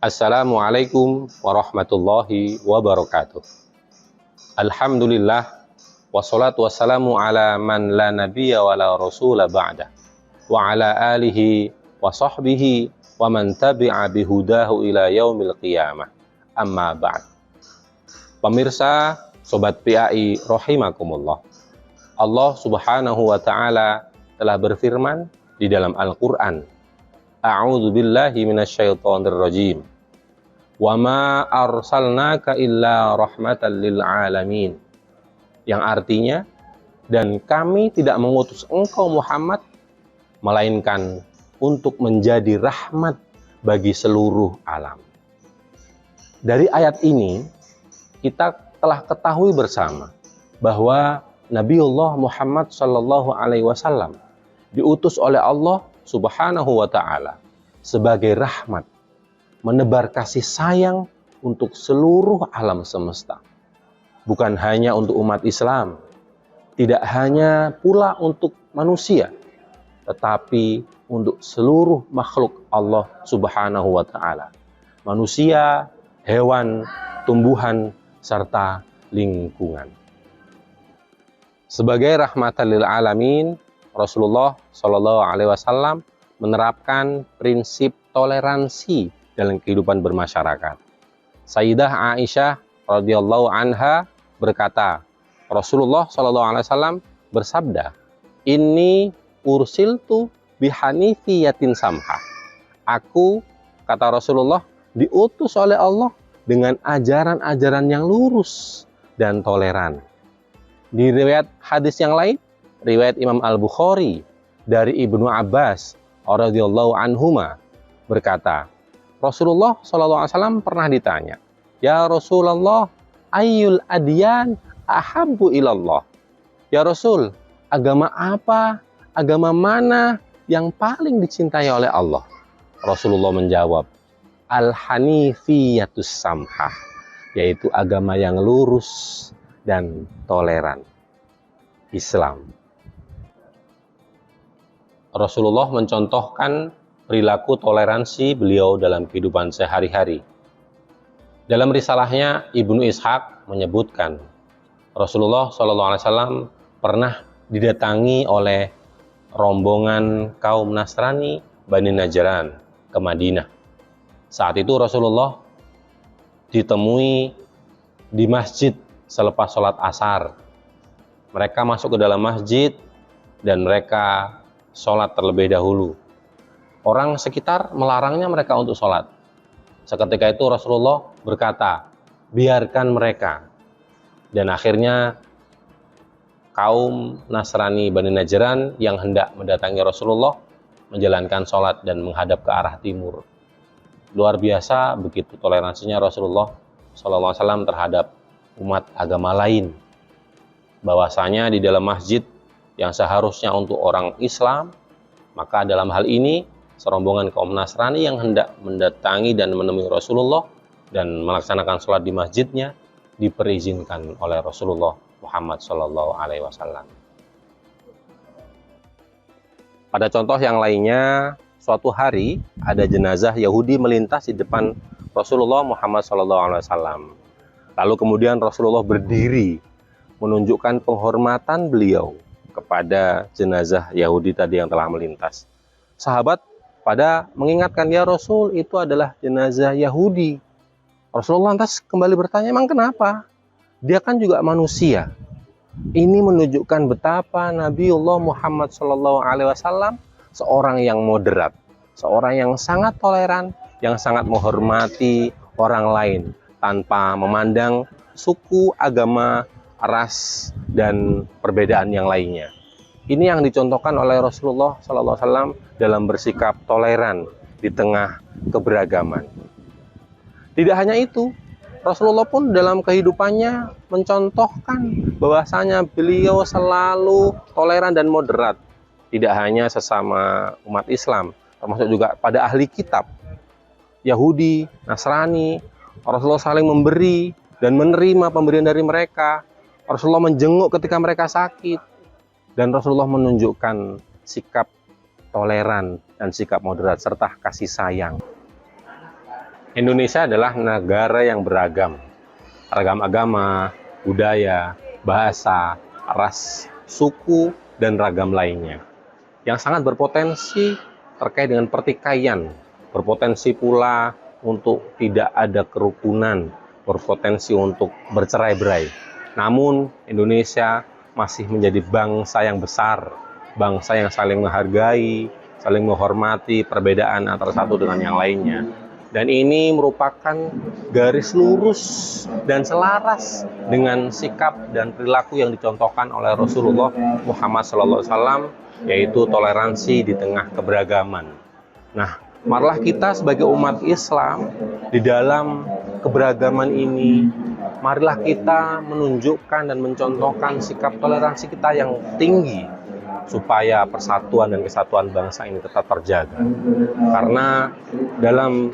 Assalamualaikum warahmatullahi wabarakatuh. Alhamdulillah, wassalatu wassalamu ala man la nabiyya wa la rasula ba'da, wa ala alihi wa sahbihi wa man tabi'a bihudahu ila yaumil qiyamah. Amma ba'd. Pemirsa, Sobat PAI rahimakumullah, Allah subhanahu wa ta'ala telah berfirman di dalam Al-Quran, A'udzu billahi minasyaitonir rajim. Wa ma arsalnaka illa rahmatan lil alamin. Yang artinya, dan kami tidak mengutus engkau Muhammad melainkan untuk menjadi rahmat bagi seluruh alam. Dari ayat ini kita telah ketahui bersama bahwa Nabiullah Muhammad sallallahu alaihi wasallam diutus oleh Allah Subhanahu wa taala sebagai rahmat, menebar kasih sayang untuk seluruh alam semesta. Bukan hanya untuk umat Islam, tidak hanya pula untuk manusia, tetapi untuk seluruh makhluk Allah Subhanahu wa ta'ala. Manusia, hewan, tumbuhan, serta lingkungan. Sebagai rahmatan lil alamin, Rasulullah Shallallahu alaihi wasallam menerapkan prinsip toleransi dalam kehidupan bermasyarakat. Sayyidah Aisyah radhiyallahu anha berkata, Rasulullah Shallallahu alaihi wasallam bersabda, "Inni ursiltu bihanifiyatin samha." Aku, kata Rasulullah, diutus oleh Allah dengan ajaran-ajaran yang lurus dan toleran. Di riwayat hadis yang lain, riwayat Imam Al-Bukhari dari Ibnu Abbas radhiyallahu anhuma berkata, Rasulullah SAW pernah ditanya, "Ya Rasulullah, ayyul adyan ahabbu ilallah?" Ya Rasul, agama apa, agama mana yang paling dicintai oleh Allah? Rasulullah menjawab, Al-Hanifiyatus Samhah, yaitu agama yang lurus dan toleran, Islam. Rasulullah mencontohkan perilaku toleransi beliau dalam kehidupan sehari-hari. Dalam risalahnya, Ibnu Ishaq menyebutkan Rasulullah SAW pernah didatangi oleh rombongan kaum Nasrani Bani Najran ke Madinah. Saat itu Rasulullah ditemui di masjid selepas sholat asar. Mereka masuk ke dalam masjid dan mereka sholat terlebih dahulu. Orang sekitar melarangnya mereka untuk sholat. Seketika itu Rasulullah berkata, biarkan mereka. Dan akhirnya kaum Nasrani Bani Najran yang hendak mendatangi Rasulullah menjalankan sholat dan menghadap ke arah timur. Luar biasa begitu toleransinya Rasulullah SAW terhadap umat agama lain. Bahwasanya di dalam masjid yang seharusnya untuk orang Islam, maka dalam hal ini serombongan kaum Nasrani yang hendak mendatangi dan menemui Rasulullah dan melaksanakan sholat di masjidnya diperizinkan oleh Rasulullah Muhammad Sallallahu Alaihi Wasallam. Pada contoh yang lainnya, suatu hari ada jenazah Yahudi melintas di depan Rasulullah Muhammad Sallallahu Alaihi Wasallam. Lalu kemudian Rasulullah berdiri menunjukkan penghormatan beliau kepada jenazah Yahudi tadi yang telah melintas. Sahabat pada mengingatkan, ya Rasul, itu adalah jenazah Yahudi. Rasulullah lantas kembali bertanya, emang kenapa? Dia kan juga manusia. Ini menunjukkan betapa Nabiullah Muhammad SAW seorang yang moderat, seorang yang sangat toleran, yang sangat menghormati orang lain tanpa memandang suku, agama, ras, dan perbedaan yang lainnya. Ini yang dicontohkan oleh Rasulullah SAW dalam bersikap toleran di tengah keberagaman. Tidak hanya itu, Rasulullah pun dalam kehidupannya mencontohkan bahwasanya beliau selalu toleran dan moderat. Tidak hanya sesama umat Islam, termasuk juga pada ahli kitab, Yahudi, Nasrani. Rasulullah saling memberi dan menerima pemberian dari mereka. Rasulullah menjenguk ketika mereka sakit. Dan Rasulullah menunjukkan sikap toleran dan sikap moderat serta kasih sayang. Indonesia adalah negara yang beragam, ragam agama, budaya, bahasa, ras, suku, dan ragam lainnya, yang sangat berpotensi terkait dengan pertikaian, berpotensi pula untuk tidak ada kerukunan, berpotensi untuk bercerai-berai. Namun Indonesia masih menjadi bangsa yang besar, bangsa yang saling menghargai, saling menghormati perbedaan antara satu dengan yang lainnya. Dan ini merupakan garis lurus dan selaras dengan sikap dan perilaku yang dicontohkan oleh Rasulullah Muhammad SAW, yaitu toleransi di tengah keberagaman. Nah, marilah kita sebagai umat Islam di dalam keberagaman ini, marilah kita menunjukkan dan mencontohkan sikap toleransi kita yang tinggi, supaya persatuan dan kesatuan bangsa ini tetap terjaga. Karena dalam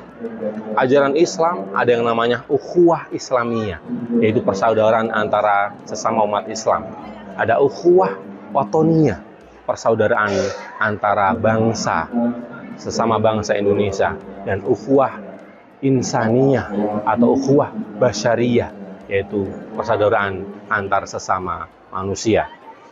ajaran Islam ada yang namanya ukhuwah Islamiyah, yaitu persaudaraan antara sesama umat Islam. Ada ukhuwah watoniyah, persaudaraan antara bangsa, sesama bangsa Indonesia, dan ukhuwah insaniyah atau ukhuwah basyariyah, yaitu persaudaraan antar sesama manusia.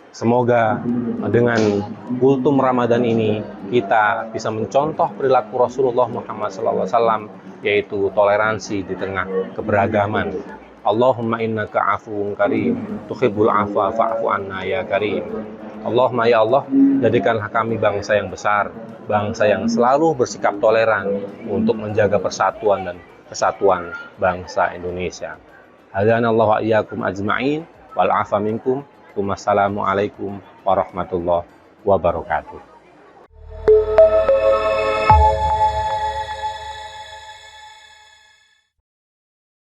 Semoga dengan kultum Ramadan ini kita bisa mencontoh perilaku Rasulullah Muhammad SAW, yaitu toleransi di tengah keberagaman. Allahumma innaka afuwun karim, tuhibbul afwa fa'fu anna ya karim. Allahumma ya Allah, jadikanlah kami bangsa yang besar, bangsa yang selalu bersikap toleran untuk menjaga persatuan dan kesatuan bangsa Indonesia. Hadanallahu wa iyyakum ajma'in wal afa minkum. Wassalamualaikum warahmatullahi wabarakatuh.